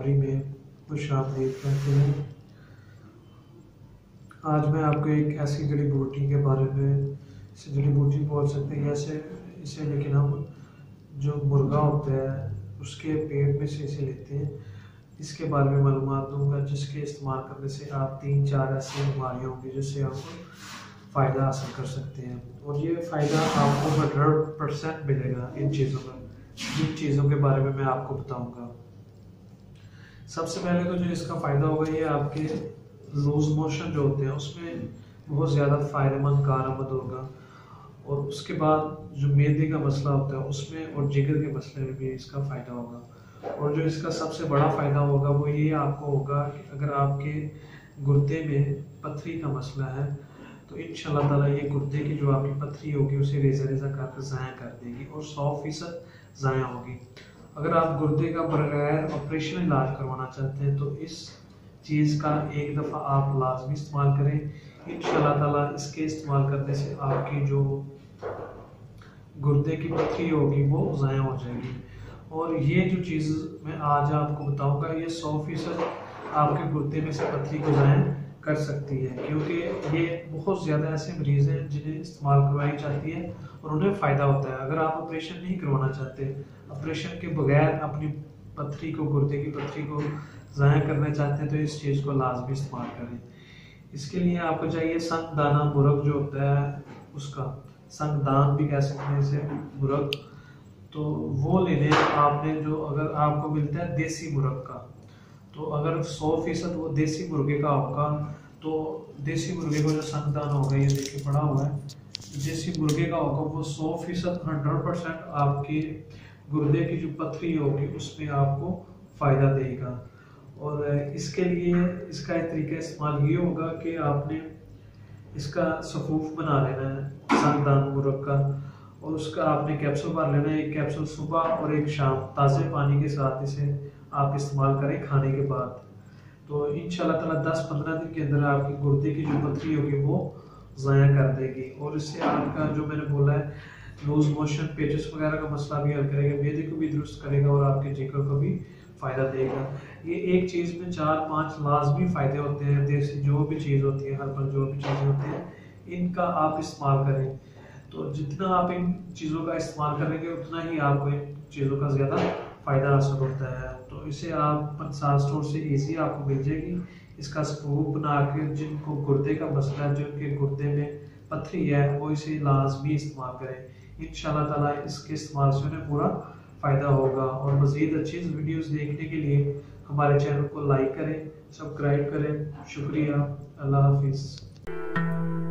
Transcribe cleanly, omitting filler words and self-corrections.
बराबरी में खुशामदीद कहते हैं। आज मैं आपको एक ऐसी जड़ी बूटी के बारे में, इसे जड़ी बूटी बोल सकते हैं ऐसे इसे, लेकिन हम जो मुर्गा होता है उसके पेट में से इसे लेते हैं, इसके बारे में मालूमात दूंगा, जिसके इस्तेमाल करने से आप 3-4 ऐसी बीमारियाँ होंगी जिससे आप फ़ायदा हासिल कर सकते हैं। और ये फ़ायदा आपको 100% मिलेगा इन चीज़ों में, जिन चीज़ों के बारे में मैं आपको बताऊंगा। सबसे पहले तो जो इसका फ़ायदा होगा, ये आपके लूज मोशन जो होते हैं उसमें बहुत ज़्यादा फ़ायदेमंद कारआमद होगा। और उसके बाद जो मैदे का मसला होता है उसमें और जिगर के मसले में भी इसका फ़ायदा होगा। और जो इसका सबसे बड़ा फ़ायदा होगा वो ये आपको होगा कि अगर आपके गुर्दे में पथरी का मसला है तो इंशाल्लाह ताला ये गुर्दे की जो आपकी पथरी होगी उसे रेज़ा रेज़ा करके ज़ाया कर देगी और 100% ज़ाया होगी। अगर आप गुर्दे का बगैर ऑपरेशन इलाज करवाना चाहते हैं तो इस चीज़ का एक दफ़ा आप लाजमी इस्तेमाल करें। इंशाल्लाह ताला इसके इस्तेमाल करने से आपकी जो गुर्दे की पथरी होगी वो ज़ाया हो जाएगी। और ये जो चीज़ मैं आज आपको बताऊंगा ये 100% आपके गुर्दे में से पथरी को ज़ाया कर सकती है, क्योंकि ये बहुत ज़्यादा ऐसे मरीज़ हैं जिन्हें इस्तेमाल करवाई जाती है और उन्हें फ़ायदा होता है। अगर आप ऑपरेशन नहीं करवाना चाहते, ऑपरेशन के बगैर अपनी पथरी को, गुर्दे की पथरी को ज़ाया करना चाहते हैं, तो इस चीज़ को लाजमी इस्तेमाल करें। इसके लिए आपको चाहिए संगदाना मुर्ग जो होता है, उसका संगदान भी कह सकते हैं इसे, मुर्ग, तो वो लेने आपने, जो अगर आपको मिलता है देसी मुर्ग का, तो अगर 100% वो देसी मुर्गे का होगा तो देसी मुर्गे को जो संगदान होगा, ये देखिए पड़ा हुआ है, देसी मुर्गे का होगा वो 100% 100% आपके गुर्दे की जो पथरी होगी उसमें आपको फ़ायदा देगा। और इसके लिए इसका एक तरीका इस्तेमाल ये होगा कि आपने इसका सफूफ बना लेना है संगदान मुर्ग का, और उसका आपने कैप्सूल भर लेना है, एक कैप्सूल सुबह और एक शाम ताज़े पानी के साथ इसे आप इस्तेमाल करें खाने के बाद। तो इंशाल्लाह ताला 10-15 दिन के अंदर आपकी गुर्दे की जो पथरी होगी वो ज़ाया कर देगी। और इससे आपका जो मैंने बोला है लूज मोशन, पेचिस वगैरह का मसला भी हल करेगा, मैदे को भी दुरुस्त करेगा और आपके जिगर को भी फ़ायदा देगा। ये एक चीज़ में 4-5 लाजमी फ़ायदे होते हैं। देसी जो भी चीज़ होती है, हर्बल जो भी चीज़ें होती हैं, इनका आप इस्तेमाल करें। तो जितना आप इन चीज़ों का इस्तेमाल करेंगे उतना ही आपको इन चीज़ों का ज़्यादा फ़ायदा हासिल होता है। तो इसे आप पंसार स्टोर से ईजी आपको मिल जाएगी। इसका स्पूप बना के जिनको गुर्दे का मसला है, जिनके गुर्दे में पथरी है, वो इसे लाजमी इस्तेमाल करें। इंशाल्लाह ताला इसके इस्तेमाल से उन्हें पूरा फ़ायदा होगा। और मज़ीद अच्छी वीडियोस देखने के लिए हमारे चैनल को लाइक करें, सब्सक्राइब करें। शुक्रिया, अल्लाह हाफिज़।